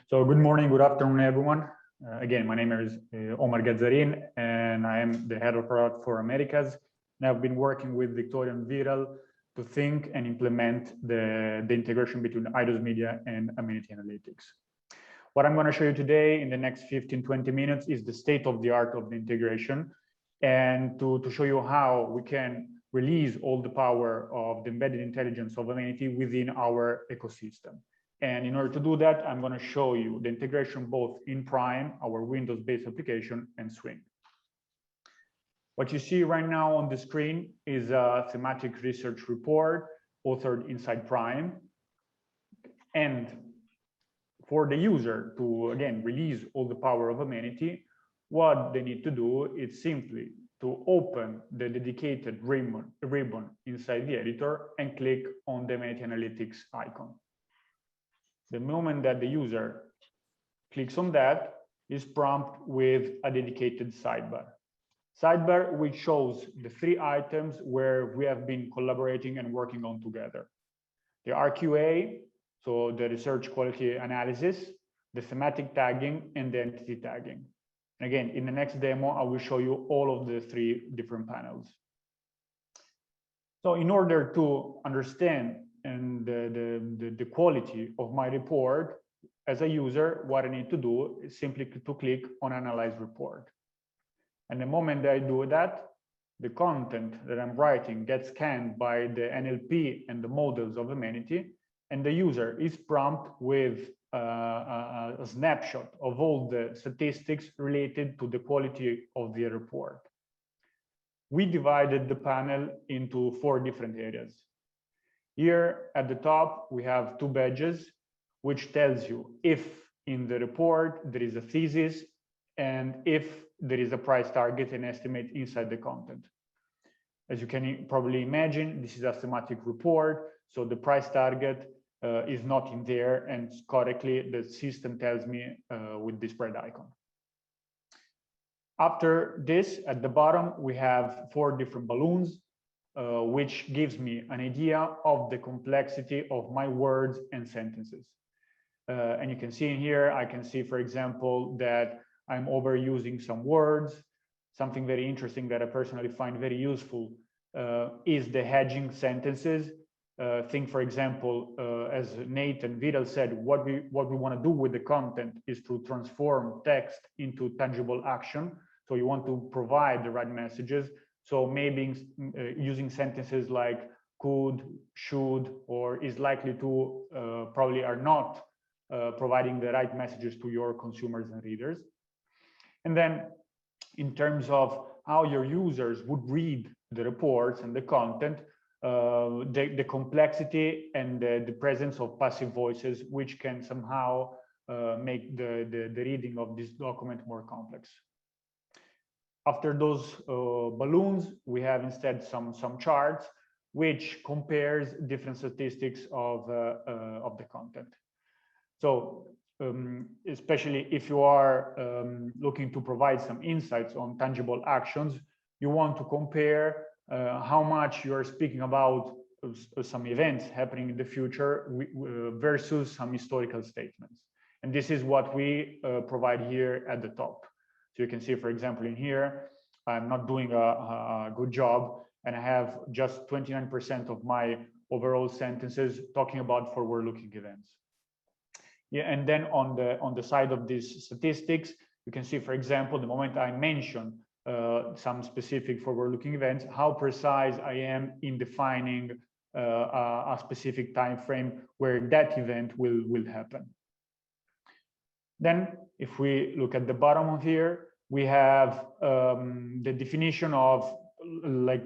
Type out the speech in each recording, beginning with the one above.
So good morning, good afternoon, everyone. Again, my name is Omar Gazzarin, and I am the head of product for Americas. And I've been working with Victoria and Viral to think and implement the integration between Eidos Media and Amenity Analytics. What I'm going to show you today in the next 15-20 minutes is the state of the art of the integration, and to show you how we can release all the power of the embedded intelligence of Amenity within our ecosystem. And in order to do that, I'm going to show you the integration both in Prime, our Windows-based application, and Swing. What you see right now on the screen is a thematic research report authored inside Prime. And for the user to, again, release all the power of Amenity, what they need to do is simply to open the dedicated ribbon inside the editor and click on the Amenity Analytics icon. The moment that the user clicks on that, is prompted with a dedicated sidebar. Sidebar which shows the 3 items where we have been collaborating and working on together. The RQA, so the research quality analysis, the thematic tagging, and the entity tagging. Again, in the next demo, I will show you all of the 3 different panels. So in order to understand and the quality of my report as a user, what I need to do is simply to click on Analyze Report. And the moment that I do that, the content that I'm writing gets scanned by the NLP and the models of Amenity, and the user is prompted with a snapshot of all the statistics related to the quality of the report. We divided the panel into 4 different areas. Here at the top, we have 2 badges, which tells you if in the report there is a thesis and if there is a price target and estimate inside the content. As you can probably imagine, this is a thematic report, so the price target is not in there, and correctly the system tells me with this red icon. After this, at the bottom, we have 4 different balloons, which gives me an idea of the complexity of my words and sentences. And you can see in here, I can see, for example, that I'm overusing some words. Something very interesting that I personally find very useful is the hedging sentences. Think, for example, as Nate and Vidal said, what we want to do with the content is to transform text into tangible action. So you want to provide the right messages. So maybe using sentences like could, should, or is likely to probably are not providing the right messages to your consumers and readers. And then in terms of how your users would read the reports and the content, the complexity and the presence of passive voices, which can somehow make the reading of this document more complex. After those balloons, we have instead some charts which compares different statistics of the content. So especially if you are looking to provide some insights on tangible actions, you want to compare how much you are speaking about some events happening in the future versus some historical statements. And this is what we provide here at the top. So you can see, for example, in here, I'm not doing a good job, and I have just 29% of my overall sentences talking about forward-looking events. Yeah, and then on the side of these statistics, you can see, for example, the moment I mention some specific forward-looking events, how precise I am in defining a specific time frame where that event will happen. Then, if we look at the bottom of here, we have the definition of like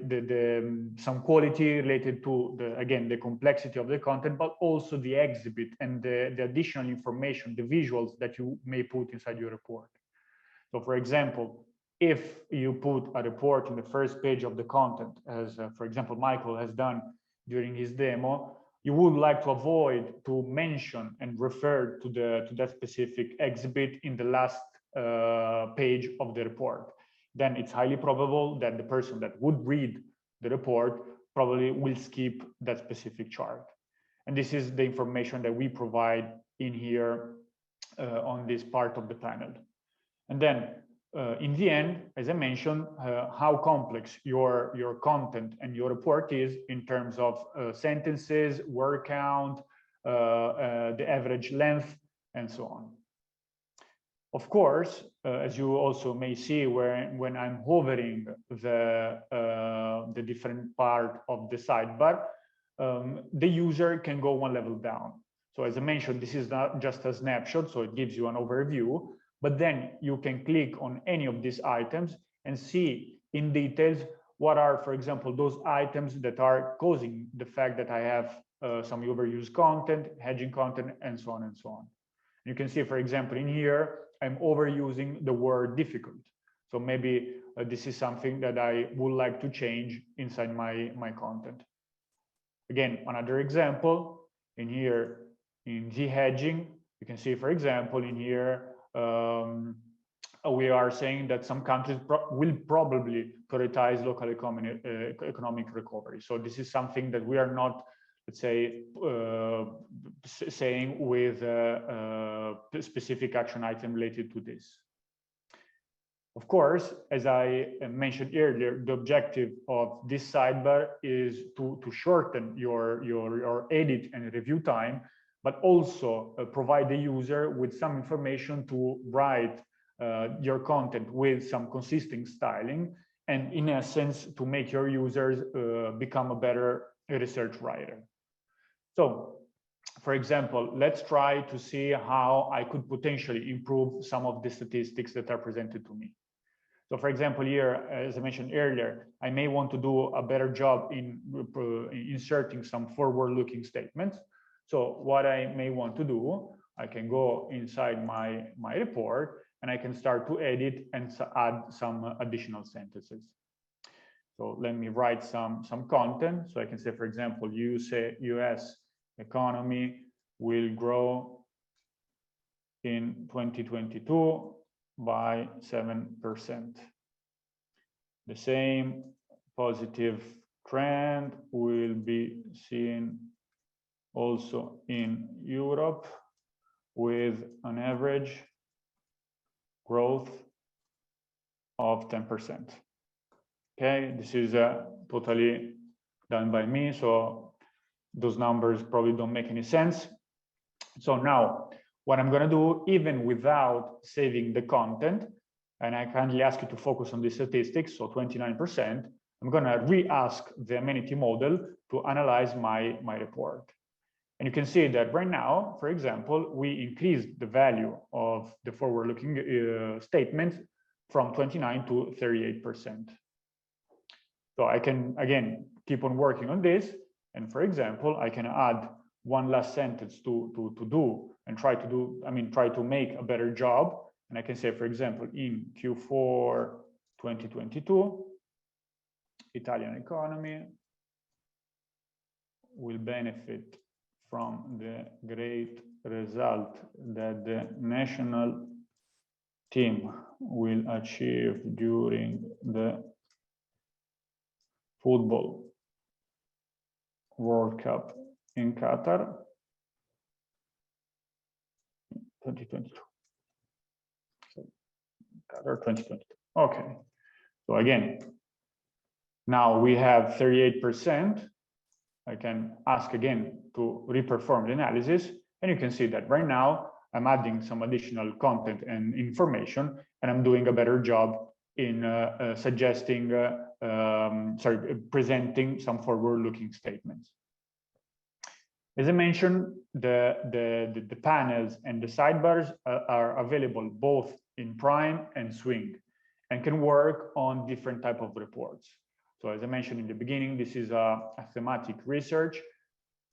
some quality related to the complexity of the content, but also the exhibit and the additional information, the visuals that you may put inside your report. So, for example, if you put a report in the first page of the content, as for example Michael has done during his demo, you would like to avoid to mention and refer to that specific exhibit in the last page of the report. Then it's highly probable that the person that would read the report probably will skip that specific chart. And this is the information that we provide in here on this part of the panel. And then in the end, as I mentioned, how complex your content and your report is in terms of sentences, word count, the average length, and so on. Of course, as you also may see, when I'm hovering the different part of the sidebar, the user can go one level down. So as I mentioned, this is not just a snapshot, so it gives you an overview, but then you can click on any of these items and see in details what are, for example, those items that are causing the fact that I have some overused content, hedging content, and so on and so on. You can see, for example, in here, I'm overusing the word difficult. So maybe this is something that I would like to change inside my content. Again, another example in here, in the hedging, you can see, for example, in here, we are saying that some countries will probably prioritize local economic recovery. So this is something that we are not, let's say, saying with a specific action item related to this. Of course, as I mentioned earlier, the objective of this sidebar is to shorten your edit and review time, but also provide the user with some information to write your content with some consistent styling, and in essence, to make your users become a better research writer. So, for example, let's try to see how I could potentially improve some of the statistics that are presented to me. So, for example, here, as I mentioned earlier, I may want to do a better job in inserting some forward-looking statements. So what I may want to do, I can go inside my report and I can start to edit and add some additional sentences. So let me write some content. So I can say, for example, US economy will grow in 2022 by 7%. The same positive trend will be seen also in Europe with an average growth of 10%. Okay, this is totally done by me, so those numbers probably don't make any sense. So now what I'm going to do, even without saving the content, and I kindly ask you to focus on the statistics, so 29%, I'm going to re-ask the Amenity model to analyze my report. And you can see that right now, for example, we increased the value of the forward-looking statements from 29 to 38%. So I can, again, keep on working on this. And for example, I can add one last sentence to do and try to make a better job. And I can say, for example, in Q4 2022, Italian economy will benefit from the great result that the national team will achieve during the football World Cup in Qatar 2022. So, Qatar 2022. Okay. So again, now we have 38%. I can ask again to reperform the analysis, and you can see that right now I'm adding some additional content and information, and I'm doing a better job in presenting some forward-looking statements. As I mentioned, the panels and the sidebars are available both in Prime and Swing, and can work on different type of reports. So as I mentioned in the beginning, this is a thematic research,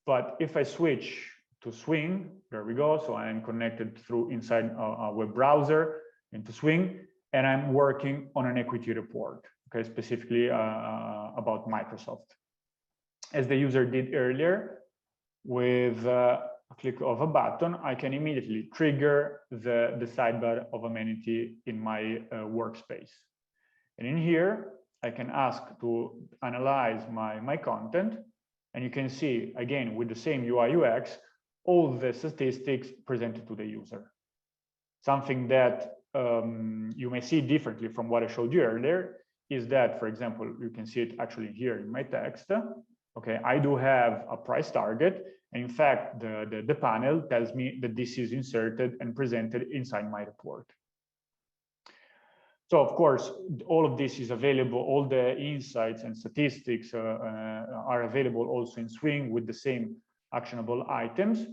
but if I switch to Swing, there we go. So I am connected through inside a web browser into Swing, and I'm working on an equity report, okay, specifically about Microsoft. As the user did earlier, with a click of a button, I can immediately trigger the sidebar of Amenity in my workspace. And in here, I can ask to analyze my content, and you can see, again, with the same UI UX, all the statistics presented to the user. Something that you may see differently from what I showed you earlier is that, for example, you can see it actually here in my text. Okay, I do have a price target, and in fact, the panel tells me that this is inserted and presented inside my report. So of course, all of this is available, all the insights and statistics are available also in Swing with the same actionable items.